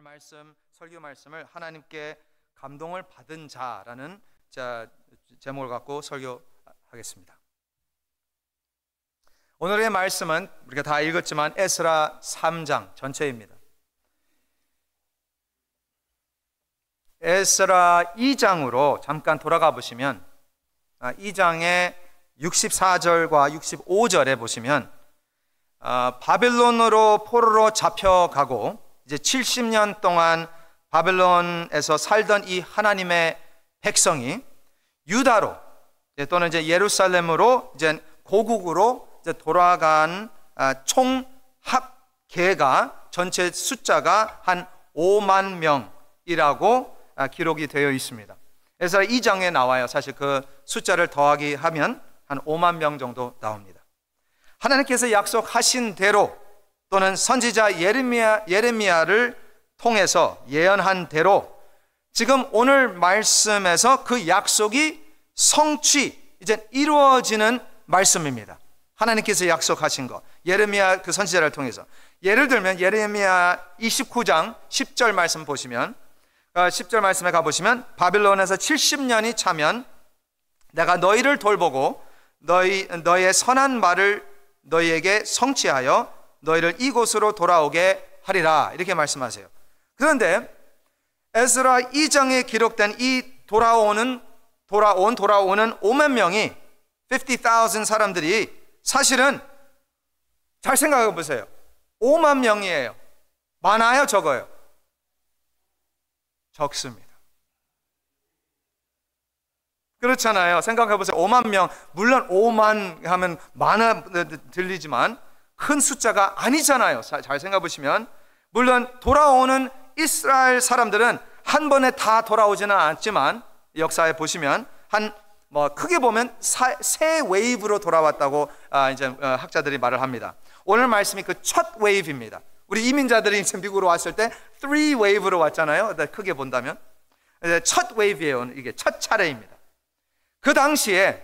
오늘 설교 말씀을 하나님께 감동을 받은 자라는 제목을 갖고 설교하겠습니다. 오늘의 말씀은 우리가 다 읽었지만 에스라 3장 전체입니다. 에스라 2장으로 잠깐 돌아가 보시면 2장의 64절과 65절에 보시면 바벨론으로 포로로 잡혀가고 이제 70년 동안 바벨론에서 살던 이 하나님의 백성이 유다로 또는 이제 예루살렘으로 이제 고국으로 이제 돌아간 총 합계가 전체 숫자가 한 5만 명이라고 기록이 되어 있습니다. 그래서 2장에 나와요. 사실 그 숫자를 더하기 하면 한 5만 명 정도 나옵니다. 하나님께서 약속하신 대로 또는 선지자 예레미야를 통해서 예언한 대로 지금 오늘 말씀에서 그 약속이 이제 이루어지는 말씀입니다. 하나님께서 약속하신 것, 예레미야 그 선지자를 통해서. 예를 들면 예레미야 29장 10절 말씀 보시면 10절 말씀에 가보시면 바빌론에서 70년이 차면 내가 너희를 돌보고 너희의 선한 말을 너희에게 성취하여 너희를 이곳으로 돌아오게 하리라, 이렇게 말씀하세요. 그런데 에스라 2장에 기록된 이 돌아오는 5만 명이 50,000 사람들이 사실은 잘 생각해 보세요. 5만 명이에요. 많아요, 적어요? 적습니다. 그렇잖아요. 생각해 보세요. 5만 명, 물론 5만 하면 많아 들리지만 큰 숫자가 아니잖아요. 잘 생각해 보시면 물론 돌아오는 이스라엘 사람들은 한 번에 다 돌아오지는 않았지만 역사에 보시면 크게 보면 세 웨이브로 돌아왔다고 이제 학자들이 말을 합니다. 오늘 말씀이 그 첫 웨이브입니다. 우리 이민자들이 이제 미국으로 왔을 때 3 웨이브로 왔잖아요. 크게 본다면 첫 웨이브예요. 이게 첫 차례입니다. 그 당시에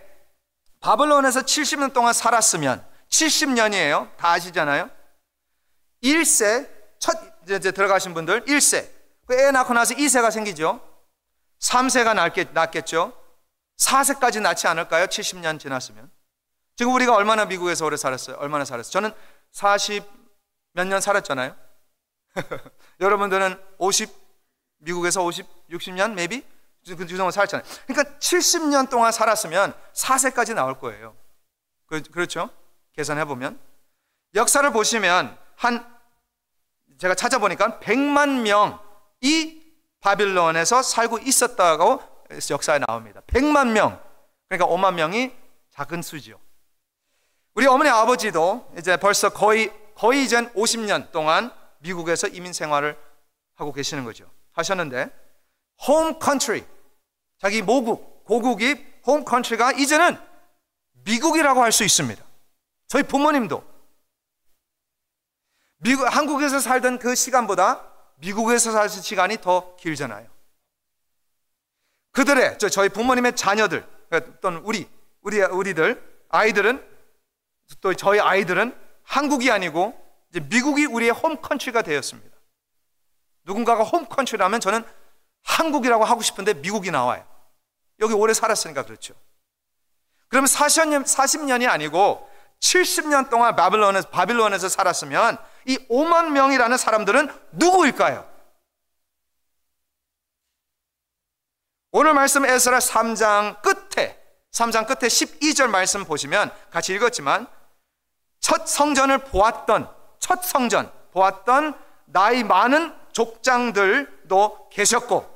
바벨론에서 70년 동안 살았으면 70년이에요. 다 아시잖아요. 1세 이제 들어가신 분들 1세 애 낳고 나서 2세가 생기죠. 3세가 낳겠죠. 4세까지 낳지 않을까요? 70년 지났으면. 지금 우리가 얼마나 미국에서 오래 살았어요? 얼마나 살았어요? 저는 40 몇 년 살았잖아요. 여러분들은 미국에서 50, 60년 maybe? 그 정도 살았잖아요. 그러니까 70년 동안 살았으면 4세까지 나올 거예요. 그렇죠? 계산해보면 역사를 보시면 제가 찾아보니까 100만 명이 바빌론에서 살고 있었다고 역사에 나옵니다. 100만 명. 그러니까 5만 명이 작은 수죠. 우리 어머니 아버지도 이제 벌써 거의 이제 50년 동안 미국에서 이민 생활을 하고 계시는 거죠. 하셨는데 홈 컨트리, 자기 고국이 홈 컨트리가 이제는 미국이라고 할 수 있습니다. 저희 부모님도 한국에서 살던 그 시간보다 미국에서 살 시간이 더 길잖아요. 저희 부모님의 자녀들 또는 우리들 아이들은 또 저희 아이들은 한국이 아니고 이제 미국이 우리의 홈 컨트리가 되었습니다. 누군가가 홈 컨트리라면 저는 한국이라고 하고 싶은데 미국이 나와요. 여기 오래 살았으니까 그렇죠. 그러면 40년이 아니고 70년 동안 바빌론에서 살았으면 이 5만 명이라는 사람들은 누구일까요? 오늘 말씀 에스라 3장 끝에 12절 말씀 보시면 같이 읽었지만 첫 성전 보았던 나이 많은 족장들도 계셨고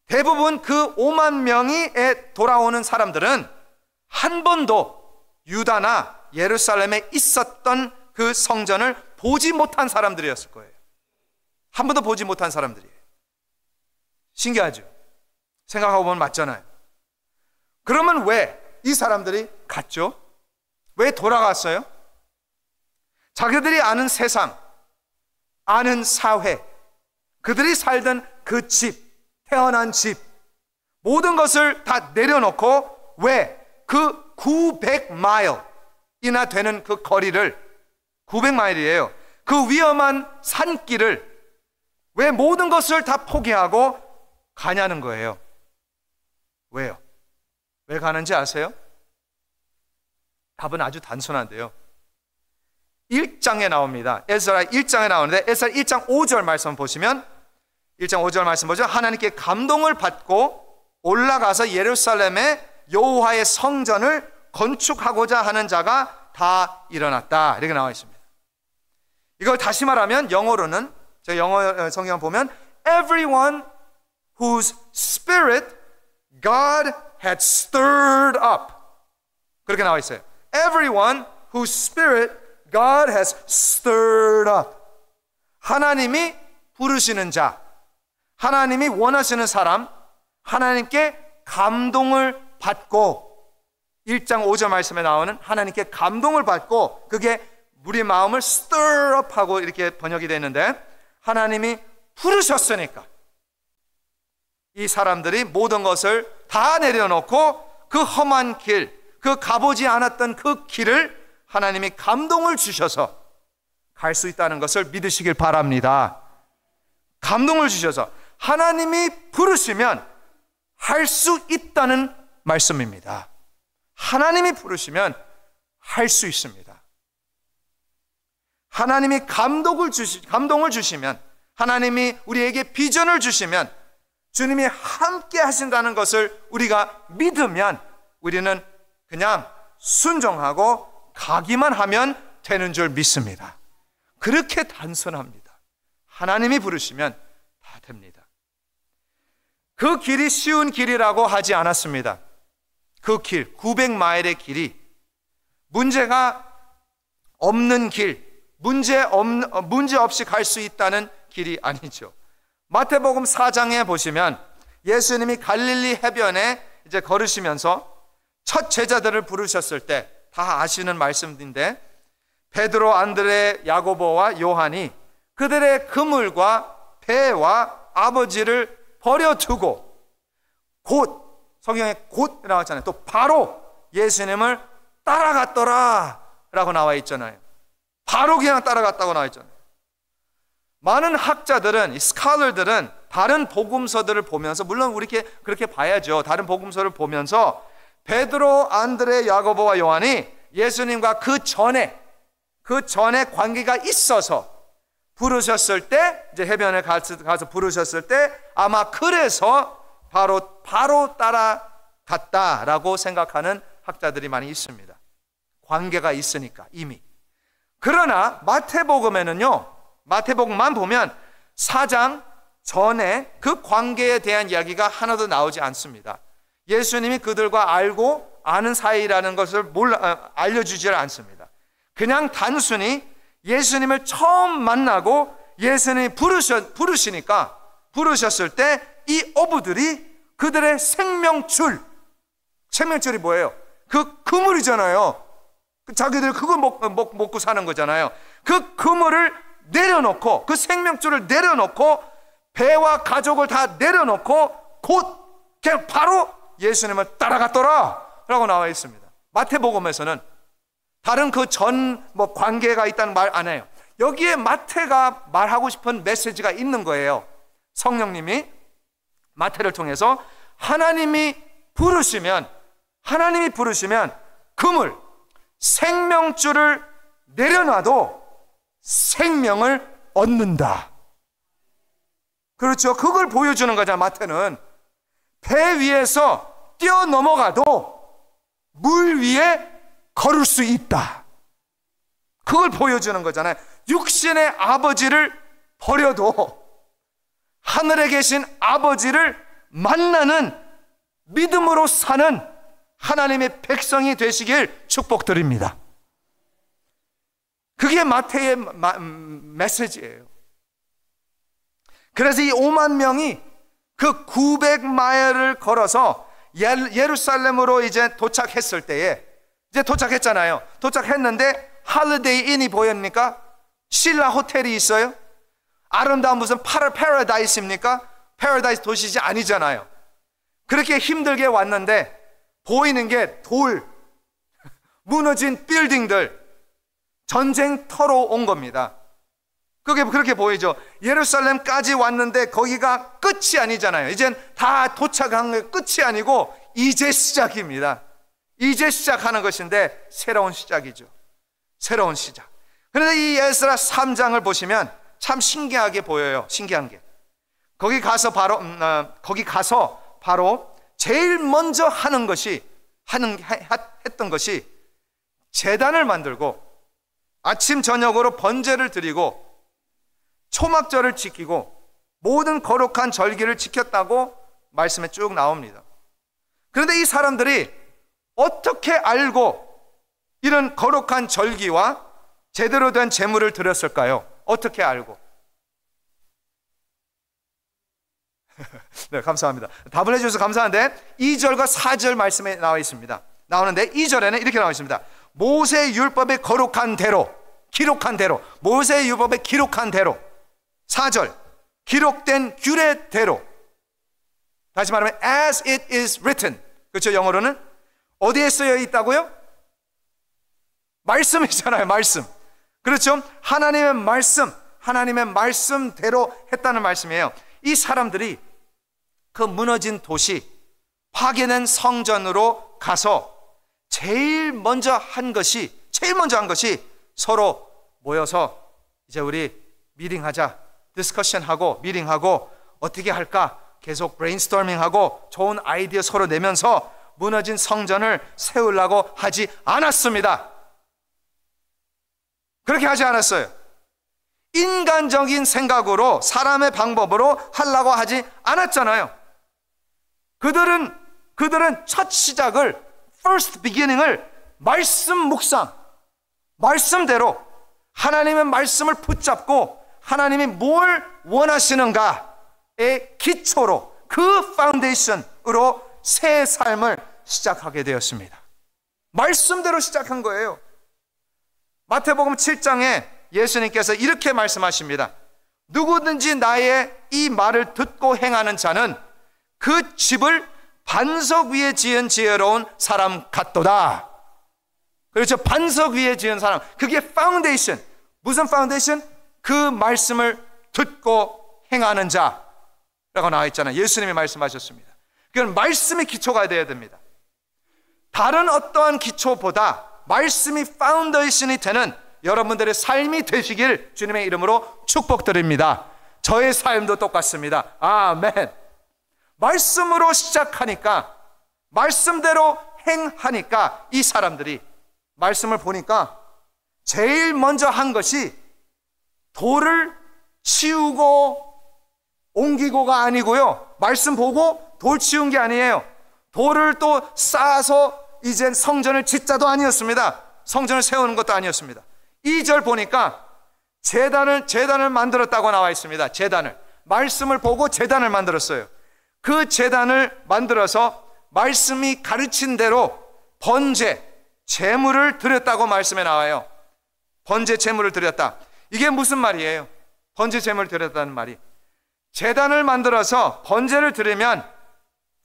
대부분 그 5만 명이 돌아오는 사람들은 한 번도 유다나 예루살렘에 있었던 그 성전을 보지 못한 사람들이었을 거예요. 한 번도 보지 못한 사람들이에요. 신기하죠? 생각하고 보면 맞잖아요. 그러면 왜 이 사람들이 갔죠? 왜 돌아갔어요? 자기들이 아는 세상, 아는 사회, 그들이 살던 그 집, 태어난 집, 모든 것을 다 내려놓고 왜 그 900마일이나 되는 그 거리를 900마일이에요. 그 위험한 산길을 왜 모든 것을 다 포기하고 가냐는 거예요. 왜요? 왜 가는지 아세요? 답은 아주 단순한데요. 1장에 나옵니다. 에스라 1장에 나오는데 에스라 1장 5절 말씀 보시면 1장 5절 말씀 보죠. 하나님께 감동을 받고 올라가서 예루살렘에 여호와의 성전을 건축하고자 하는 자가 다 일어났다. 이렇게 나와 있습니다. 이걸 다시 말하면 영어로는, 제가 영어 성경 보면 everyone whose spirit God had stirred up. 그렇게 나와 있어요. Everyone whose spirit God has stirred up. 하나님이 부르시는 자, 하나님이 원하시는 사람, 하나님께 감동을 받고, 1장 5절 말씀에 나오는 하나님께 감동을 받고, 그게 우리 마음을 stir up 하고 이렇게 번역이 되는데, 하나님이 부르셨으니까 이 사람들이 모든 것을 다 내려놓고 그 험한 길, 그 가보지 않았던 그 길을 하나님이 감동을 주셔서 갈 수 있다는 것을 믿으시길 바랍니다. 감동을 주셔서 하나님이 부르시면 할 수 있다는 말씀입니다. 하나님이 부르시면 할 수 있습니다. 하나님이 감동을 주시면, 하나님이 우리에게 비전을 주시면, 주님이 함께 하신다는 것을 우리가 믿으면 우리는 그냥 순종하고 가기만 하면 되는 줄 믿습니다. 그렇게 단순합니다. 하나님이 부르시면 다 됩니다. 그 길이 쉬운 길이라고 하지 않았습니다. 그 길, 900마일의 길이 문제가 없는 길, 문제 없이 갈 수 있다는 길이 아니죠. 마태복음 4장에 보시면 예수님이 갈릴리 해변에 이제 걸으시면서 첫 제자들을 부르셨을 때, 다 아시는 말씀인데, 베드로, 안드레, 야고보와 요한이 그들의 그물과 배와 아버지를 버려두고 곧, 성경에 곧 나왔잖아요. 또 바로 예수님을 따라갔더라 라고 나와 있잖아요. 바로 그냥 따라갔다고 나와 있잖아요. 많은 학자들은, 스칼러들은 다른 복음서들을 보면서, 물론 우리 그렇게 봐야죠. 다른 복음서를 보면서 베드로, 안드레, 야고보와 요한이 예수님과 그 전에 관계가 있어서 부르셨을 때, 이제 해변에 가서 부르셨을 때 아마 그래서 바로 따라갔다라고 생각하는 학자들이 많이 있습니다. 관계가 있으니까 이미. 그러나 마태복음에는요, 마태복음만 보면 4장 전에 그 관계에 대한 이야기가 하나도 나오지 않습니다. 예수님이 그들과 알고 아는 사이라는 것을 알려주지 않습니다. 그냥 단순히 예수님을 처음 만나고 예수님이 부르셨을 때 이 어부들이 그들의 생명줄이 뭐예요? 그 그물이잖아요. 자기들 그거 먹고 사는 거잖아요. 그 그물을 내려놓고, 그 생명줄을 내려놓고, 배와 가족을 다 내려놓고 곧 그냥 바로 예수님을 따라갔더라 라고 나와 있습니다. 마태복음에서는 다른 그 전 관계가 있다는 말 안 해요. 여기에 마태가 말하고 싶은 메시지가 있는 거예요. 성령님이 마태를 통해서 하나님이 부르시면 그물, 생명줄을 내려놔도 생명을 얻는다. 그렇죠. 그걸 보여주는 거잖아. 마태는 배 위에서 뛰어넘어가도 물 위에 걸을 수 있다. 그걸 보여주는 거잖아요. 육신의 아버지를 버려도 하늘에 계신 아버지를 만나는 믿음으로 사는 하나님의 백성이 되시길 축복드립니다. 그게 마태의 메시지예요. 그래서 이 5만 명이 그 900마일을 걸어서 예루살렘으로 이제 도착했을 때에, 이제 도착했잖아요. 도착했는데 할리데이 인이 보입니까? 신라 호텔이 있어요? 아름다운 무슨 패러다이스입니까? 패러다이스 도시지 아니잖아요. 그렇게 힘들게 왔는데 보이는 게 돌, 무너진 빌딩들, 전쟁터로 온 겁니다. 그게 그렇게 보이죠. 예루살렘까지 왔는데 거기가 끝이 아니잖아요. 이젠 다 도착한 게 끝이 아니고 이제 시작입니다. 이제 시작하는 것인데 새로운 시작이죠. 새로운 시작. 그런데 이 에스라 3장을 보시면 참 신기하게 보여요. 신기한 게. 거기 가서 바로 제일 먼저 했던 것이 제단을 만들고 아침 저녁으로 번제를 드리고 초막절을 지키고 모든 거룩한 절기를 지켰다고 말씀에 쭉 나옵니다. 그런데 이 사람들이 어떻게 알고 이런 거룩한 절기와 제대로 된 제물을 드렸을까요? 어떻게 알고? 네, 감사합니다. 답을 해주셔서 감사한데 2절과 4절 말씀에 나와 있습니다. 나오는데 2절에는 이렇게 나와 있습니다. 모세의 율법에 거룩한 대로, 기록한 대로, 모세의 율법에 기록한 대로. 4절, 기록된 규례대로. 다시 말하면 as it is written. 그렇죠? 영어로는 어디에 쓰여 있다고요? 말씀이잖아요. 말씀. 그렇죠? 하나님의 말씀대로 했다는 말씀이에요. 이 사람들이 그 무너진 도시, 파괴된 성전으로 가서 제일 먼저 한 것이 서로 모여서 이제 우리 미팅하자, 디스커션하고 미팅하고 어떻게 할까 계속 브레인스토밍하고 좋은 아이디어 서로 내면서 무너진 성전을 세우려고 하지 않았습니다. 그렇게 하지 않았어요. 인간적인 생각으로 사람의 방법으로 하려고 하지 않았잖아요. 그들은 첫 시작을 first beginning을 말씀 묵상, 말씀대로 하나님의 말씀을 붙잡고 하나님이 뭘 원하시는가의 기초로 그 파운데이션으로 새 삶을 시작하게 되었습니다. 말씀대로 시작한 거예요. 마태복음 7장에 예수님께서 이렇게 말씀하십니다. 누구든지 나의 이 말을 듣고 행하는 자는 그 집을 반석 위에 지은 지혜로운 사람 같도다. 그렇죠? 반석 위에 지은 사람. 그게 파운데이션. 무슨 파운데이션? 그 말씀을 듣고 행하는 자라고 나와 있잖아요. 예수님이 말씀하셨습니다. 그건 말씀이 기초가 되어야 됩니다. 다른 어떠한 기초보다 말씀이 파운데이션이 되는 여러분들의 삶이 되시길 주님의 이름으로 축복드립니다. 저의 삶도 똑같습니다. 아멘. 말씀으로 시작하니까, 말씀대로 행하니까 이 사람들이 말씀을 보니까 제일 먼저 한 것이 돌을 치우고 옮기고가 아니고요. 말씀 보고 돌 치운 게 아니에요. 돌을 또 쌓아서 이젠 성전을 짓자도 아니었습니다. 성전을 세우는 것도 아니었습니다. 2절 보니까 제단을 만들었다고 나와 있습니다. 제단을. 말씀을 보고 제단을 만들었어요. 그 제단을 만들어서 말씀이 가르친 대로 번제, 제물을 드렸다고 말씀에 나와요. 번제, 제물을 드렸다. 이게 무슨 말이에요? 번제, 제물을 드렸다는 말이. 제단을 만들어서 번제를 드리면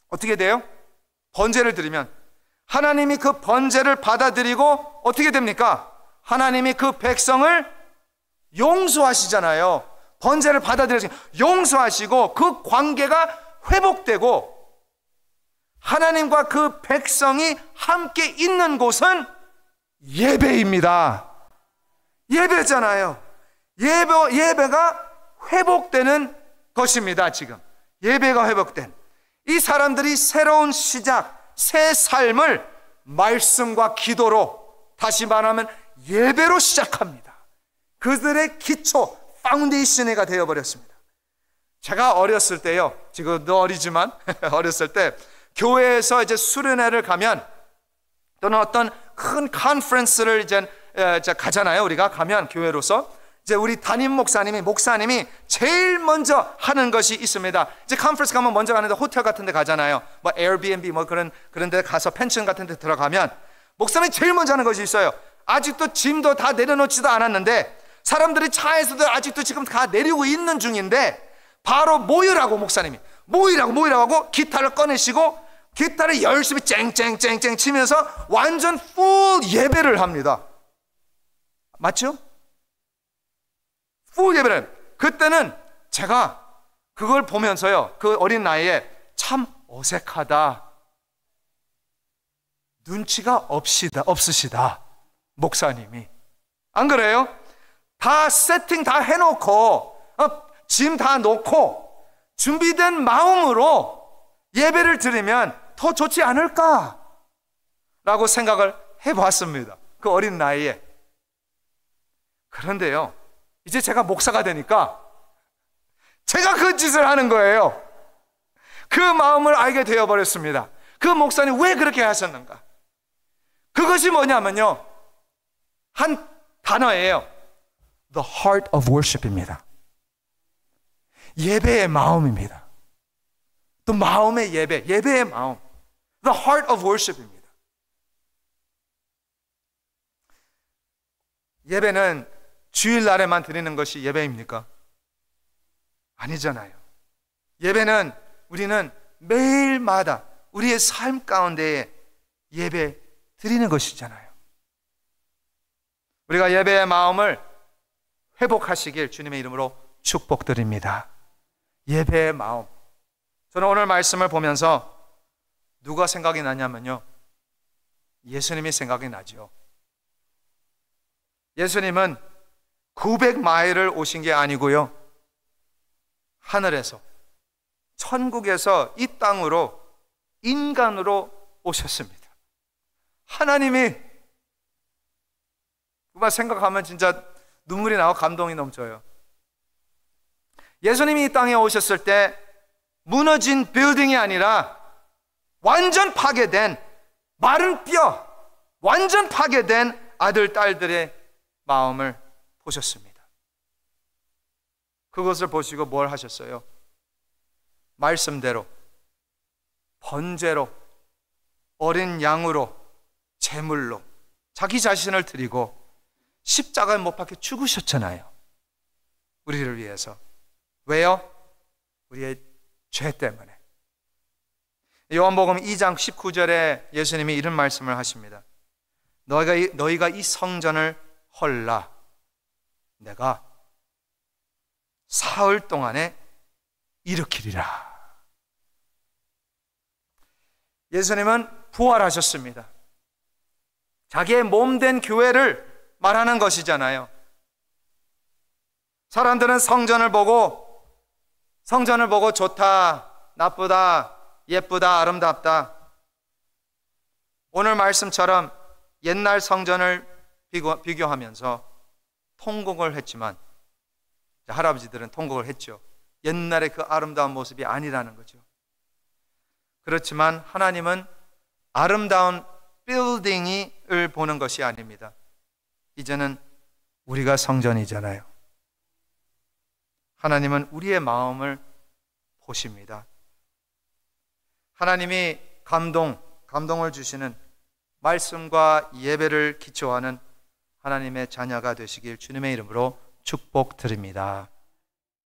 어떻게 돼요? 번제를 드리면 하나님이 그 번제를 받아들이고 어떻게 됩니까? 하나님이 그 백성을 용서하시잖아요. 번제를 받아들여서 용서하시고 그 관계가 회복되고 하나님과 그 백성이 함께 있는 곳은 예배입니다. 예배잖아요. 예배가 회복되는 것입니다. 지금 예배가 회복된 이 사람들이 새로운 시작, 새 삶을 말씀과 기도로, 다시 말하면 예배로 시작합니다. 그들의 기초, 파운데이션이 되어버렸습니다. 제가 어렸을 때요, 지금도 어리지만 어렸을 때 교회에서 이제 수련회를 가면 또는 어떤 큰 컨퍼런스를 이제 가잖아요. 우리가 가면 교회로서 이제 우리 담임 목사님이 제일 먼저 하는 것이 있습니다. 이제 컨퍼런스 가면 먼저 가는데 호텔 같은 데 가잖아요. 뭐 에어비앤비 뭐 그런 데 가서 펜션 같은 데 들어가면 목사님이 제일 먼저 하는 것이 있어요. 아직도 짐도 다 내려놓지도 않았는데 사람들이 차에서도 아직도 지금 다 내리고 있는 중인데 바로 모이라고 목사님이 모이라고 하고 기타를 꺼내시고 기타를 열심히 쨍쨍쨍쨍 치면서 완전 풀 예배를 합니다. 맞죠? 풀 예배를, 그때는 제가 그걸 보면서요, 그 어린 나이에 참 어색하다, 눈치가 없으시다, 목사님이. 안 그래요? 다 세팅 다 해놓고 짐 다 놓고 준비된 마음으로 예배를 드리면 더 좋지 않을까 라고 생각을 해봤습니다, 그 어린 나이에. 그런데요, 이제 제가 목사가 되니까 제가 그 짓을 하는 거예요. 그 마음을 알게 되어버렸습니다. 그 목사님 왜 그렇게 하셨는가? 그것이 뭐냐면요, 한 단어예요. The heart of worship입니다. 예배의 마음입니다. 또 마음의 예배, 예배의 마음. The heart of worship입니다. 예배는 주일날에만 드리는 것이 예배입니까? 아니잖아요. 예배는 우리는 매일마다 우리의 삶 가운데에 예배 드리는 것이잖아요. 우리가 예배의 마음을 회복하시길 주님의 이름으로 축복드립니다. 예배의 마음. 저는 오늘 말씀을 보면서 누가 생각이 나냐면요, 예수님이 생각이 나죠. 예수님은 900마일을 오신 게 아니고요, 하늘에서, 천국에서 이 땅으로 인간으로 오셨습니다. 하나님이, 그만 생각하면 진짜 눈물이 나고 감동이 넘쳐요. 예수님이 이 땅에 오셨을 때 무너진 빌딩이 아니라 완전 파괴된, 마른 뼈, 완전 파괴된 아들, 딸들의 마음을 보셨습니다. 그것을 보시고 뭘 하셨어요? 말씀대로 번제로, 어린 양으로, 제물로 자기 자신을 드리고 십자가에 못 박혀 죽으셨잖아요, 우리를 위해서. 왜요? 우리의 죄 때문에. 요한복음 2장 19절에 예수님이 이런 말씀을 하십니다. 너희가 이 성전을 헐라 내가 사흘 동안에 일으키리라. 예수님은 부활하셨습니다. 자기의 몸된 교회를 말하는 것이잖아요. 사람들은 성전을 보고 좋다, 나쁘다, 예쁘다, 아름답다. 오늘 말씀처럼 옛날 성전을 비교하면서 통곡을 했지만, 할아버지들은 통곡을 했죠. 옛날의 그 아름다운 모습이 아니라는 거죠. 그렇지만 하나님은 아름다운 빌딩을 보는 것이 아닙니다. 이제는 우리가 성전이잖아요. 하나님은 우리의 마음을 보십니다. 하나님이 감동을 주시는 말씀과 예배를 기초하는 하나님의 자녀가 되시길 주님의 이름으로 축복드립니다.